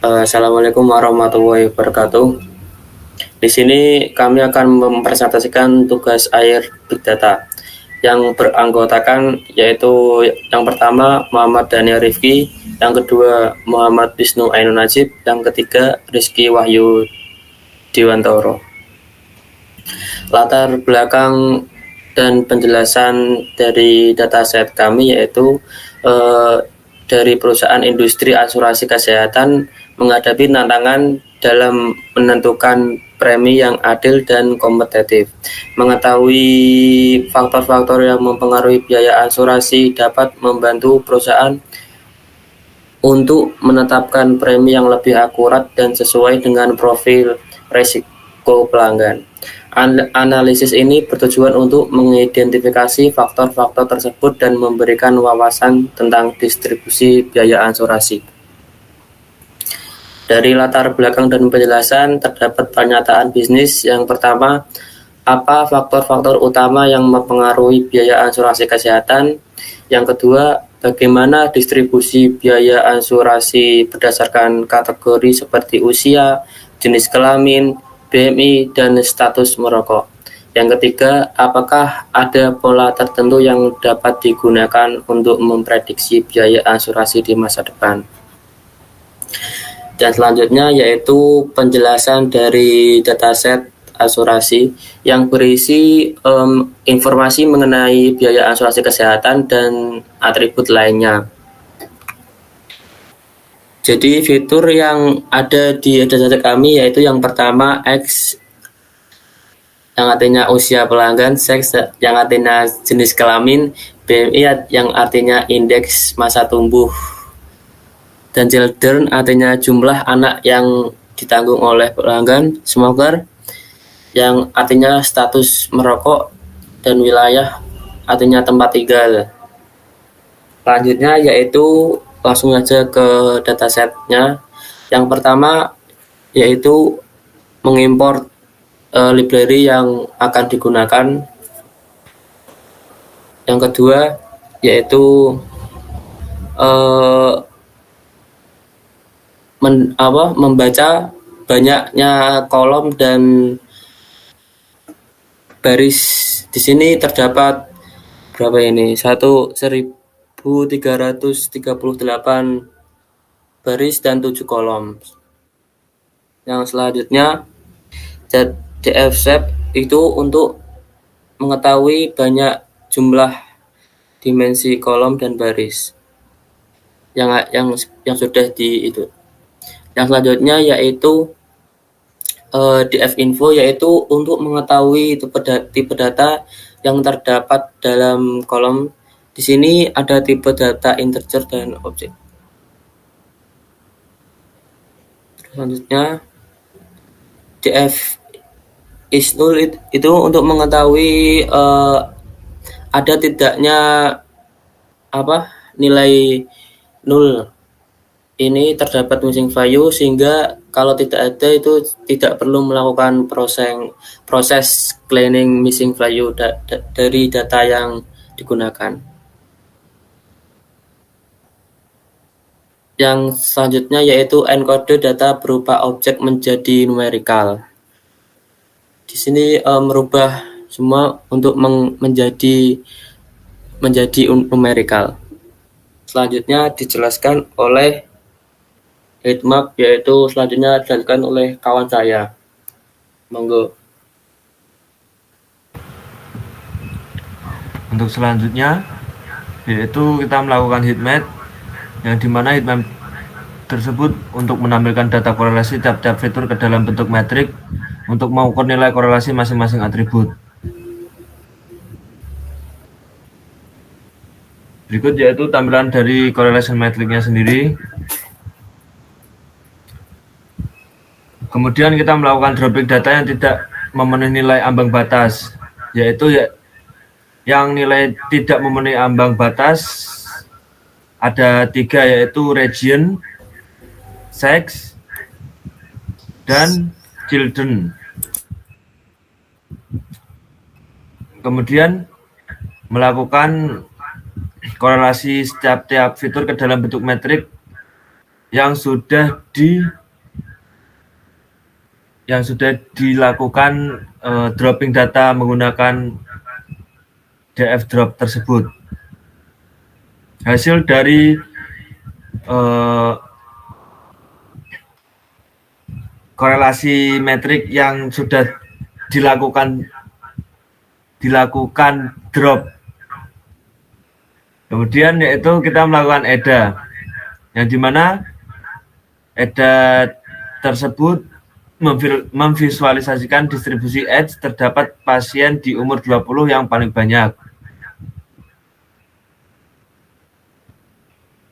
Assalamualaikum warahmatullahi wabarakatuh. Di sini kami akan mempresentasikan tugas air Big Data yang beranggotakan yaitu yang pertama Muhammad Daniel Rifki, yang kedua Muhammad Wisnu Ainun Najib, yang ketiga Rizky Wahyu Dewantoro. Latar belakang dan penjelasan dari dataset kami yaitu dari perusahaan industri asuransi kesehatan menghadapi tantangan dalam menentukan premi yang adil dan kompetitif. Mengetahui faktor-faktor yang mempengaruhi biaya asuransi dapat membantu perusahaan untuk menetapkan premi yang lebih akurat dan sesuai dengan profil risiko pelanggan. Analisis ini bertujuan untuk mengidentifikasi faktor-faktor tersebut dan memberikan wawasan tentang distribusi biaya asuransi. Dari latar belakang dan penjelasan terdapat pernyataan bisnis. Yang pertama, apa faktor-faktor utama yang mempengaruhi biaya asuransi kesehatan? Yang kedua, bagaimana distribusi biaya asuransi berdasarkan kategori seperti usia, jenis kelamin, BMI, dan status merokok. Yang ketiga, apakah ada pola tertentu yang dapat digunakan untuk memprediksi biaya asuransi di masa depan? Dan selanjutnya yaitu penjelasan dari dataset asuransi yang berisi informasi mengenai biaya asuransi kesehatan dan atribut lainnya. Jadi fitur yang ada di dataset kami yaitu yang pertama X yang artinya usia pelanggan, seks yang artinya jenis kelamin, BMI yang artinya indeks masa tumbuh, dan children artinya jumlah anak yang ditanggung oleh pelanggan, smoker yang artinya status merokok, dan wilayah artinya tempat tinggal. Selanjutnya yaitu langsung aja ke datasetnya. Yang pertama yaitu mengimport library yang akan digunakan. Yang kedua yaitu membaca banyaknya kolom dan baris. Di sini terdapat berapa ini? 1338 baris dan 7 kolom. Yang selanjutnya DF shape itu untuk mengetahui banyak jumlah dimensi kolom dan baris yang sudah di itu. Yang selanjutnya yaitu DF info, yaitu untuk mengetahui tipe data yang terdapat dalam kolom. Di sini ada tipe data integer dan objek. Selanjutnya DF is null itu untuk mengetahui ada tidaknya nilai nol ini terdapat missing value, sehingga kalau tidak ada itu tidak perlu melakukan proses cleaning missing value dari data yang digunakan. Yang selanjutnya yaitu encode data berupa objek menjadi numerical. Di sini merubah semua untuk menjadi numerical. Selanjutnya dijelaskan oleh heatmap, yaitu selanjutnya dijelaskan oleh kawan saya. Monggo. Untuk selanjutnya yaitu kita melakukan heatmap, yang dimana heatmap tersebut untuk menampilkan data korelasi tiap-tiap fitur ke dalam bentuk metrik untuk mengukur nilai korelasi masing-masing atribut. Berikut yaitu tampilan dari correlation metricnya sendiri. Kemudian kita melakukan dropping data yang tidak memenuhi nilai ambang batas, yaitu yang nilai tidak memenuhi ambang batas ada 3, yaitu region, sex, dan children. Kemudian melakukan korelasi setiap fitur ke dalam bentuk metrik yang sudah dilakukan dropping data menggunakan DF drop tersebut. Hasil dari korelasi metrik yang sudah dilakukan drop. Kemudian yaitu kita melakukan EDA, yang dimana EDA tersebut memvisualisasikan distribusi edge terdapat pasien di umur 20 yang paling banyak.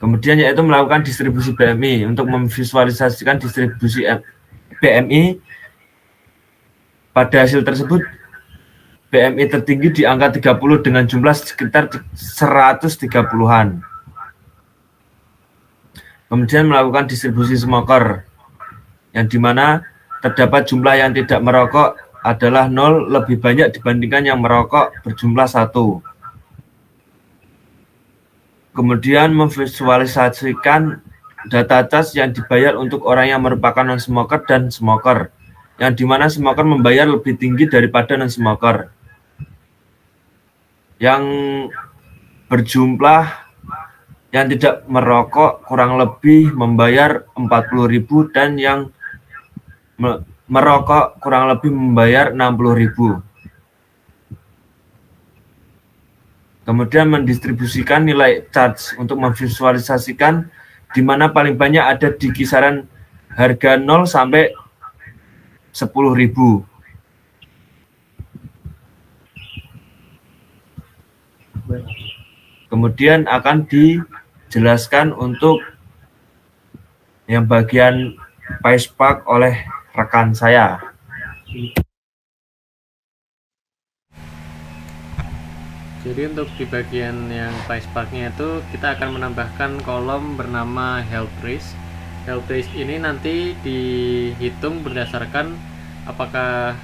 Kemudian yaitu melakukan distribusi BMI untuk memvisualisasikan distribusi BMI. Pada hasil tersebut BMI tertinggi di angka 30 dengan jumlah sekitar 130-an. Kemudian melakukan distribusi smoker, yang dimana terdapat jumlah yang tidak merokok adalah 0 lebih banyak dibandingkan yang merokok berjumlah 1. Kemudian memvisualisasikan data charge yang dibayar untuk orang yang merupakan non-smoker dan smoker, yang dimana smoker membayar lebih tinggi daripada non-smoker, yang berjumlah yang tidak merokok kurang lebih membayar 40.000 dan yang merokok kurang lebih membayar 60.000. Kemudian mendistribusikan nilai charge untuk memvisualisasikan di mana paling banyak ada di kisaran harga 0 sampai 10.000. Kemudian akan dijelaskan untuk yang bagian PySpark oleh rekan saya. Jadi untuk di bagian yang PySpark-nya itu kita akan menambahkan kolom bernama health risk. Health risk ini nanti dihitung berdasarkan apakah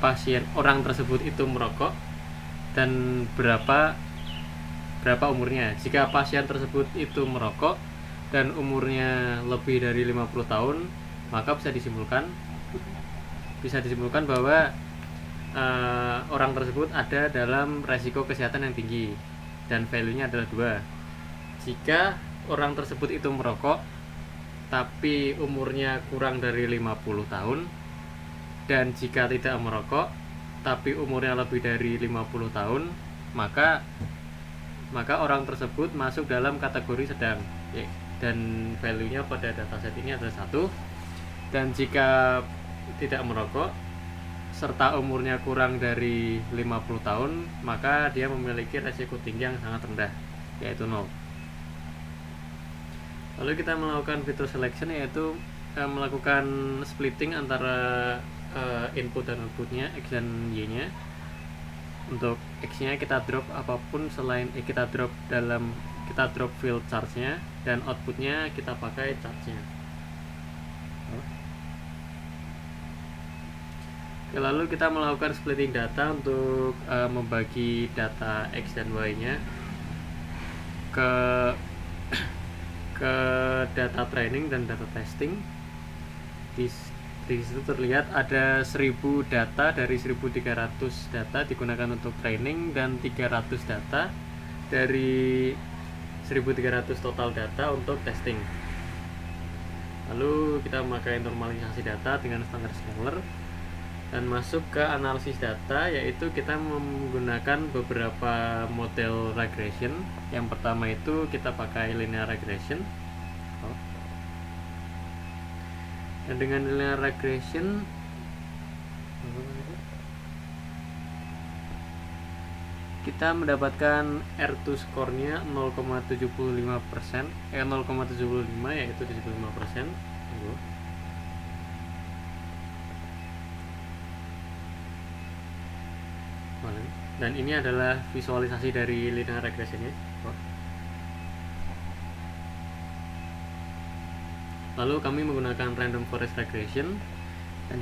pasien orang tersebut itu merokok dan berapa umurnya. Jika pasien tersebut itu merokok dan umurnya lebih dari 50 tahun, maka bisa disimpulkan bahwa orang tersebut ada dalam resiko kesehatan yang tinggi dan value-nya adalah 2. Jika orang tersebut itu merokok tapi umurnya kurang dari 50 tahun, dan jika tidak merokok tapi umurnya lebih dari 50 tahun, maka orang tersebut masuk dalam kategori sedang, dan value-nya pada dataset ini adalah 1. Dan jika tidak merokok serta umurnya kurang dari 50 tahun, maka dia memiliki resiko tinggi yang sangat rendah, yaitu 0. Lalu kita melakukan filter selection, yaitu melakukan splitting antara input dan outputnya, X dan Y-nya. Untuk X-nya kita drop apapun selain kita drop field charge-nya, dan outputnya kita pakai charge-nya. Lalu kita melakukan splitting data untuk membagi data X dan Y-nya ke data training dan data testing. Di situ terlihat ada 1000 data dari 1300 data digunakan untuk training dan 300 data dari 1300 total data untuk testing. Lalu kita memakai normalisasi data dengan standar scalar dan masuk ke analisis data, yaitu kita menggunakan beberapa model regression. Yang pertama itu kita pakai linear regression. Dan dengan linear regression kita mendapatkan R2 score-nya 0,75%, 0,75, yaitu 75%. Dan ini adalah visualisasi dari linear regression-nya. Lalu kami menggunakan random forest regression dan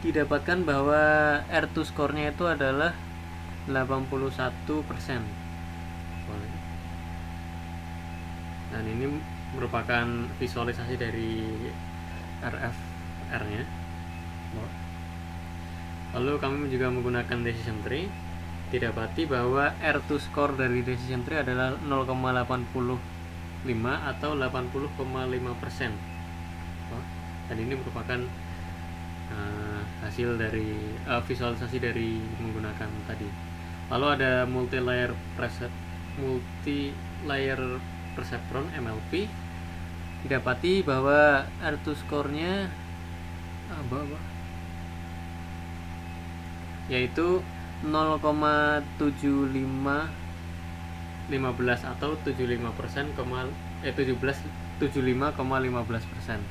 didapatkan bahwa R2 score-nya itu adalah 81%. Nah, dan ini merupakan visualisasi dari RFR-nya. Lalu kami juga menggunakan decision tree. Didapati bahwa R2 score dari decision tree adalah 0,85 atau 80,5%. Dan ini merupakan hasil dari visualisasi dari menggunakan tadi. Lalu ada multi layer perceptron MLP. Didapati bahwa R2 score-nya yaitu 0,7515 atau 75,15%.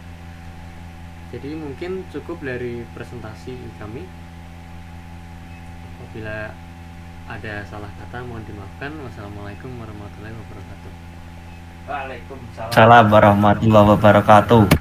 Jadi mungkin cukup dari presentasi kami. Apabila ada salah kata mohon dimaafkan. Wassalamualaikum warahmatullahi wabarakatuh. Waalaikumsalam. Assalamualaikum warahmatullahi wabarakatuh.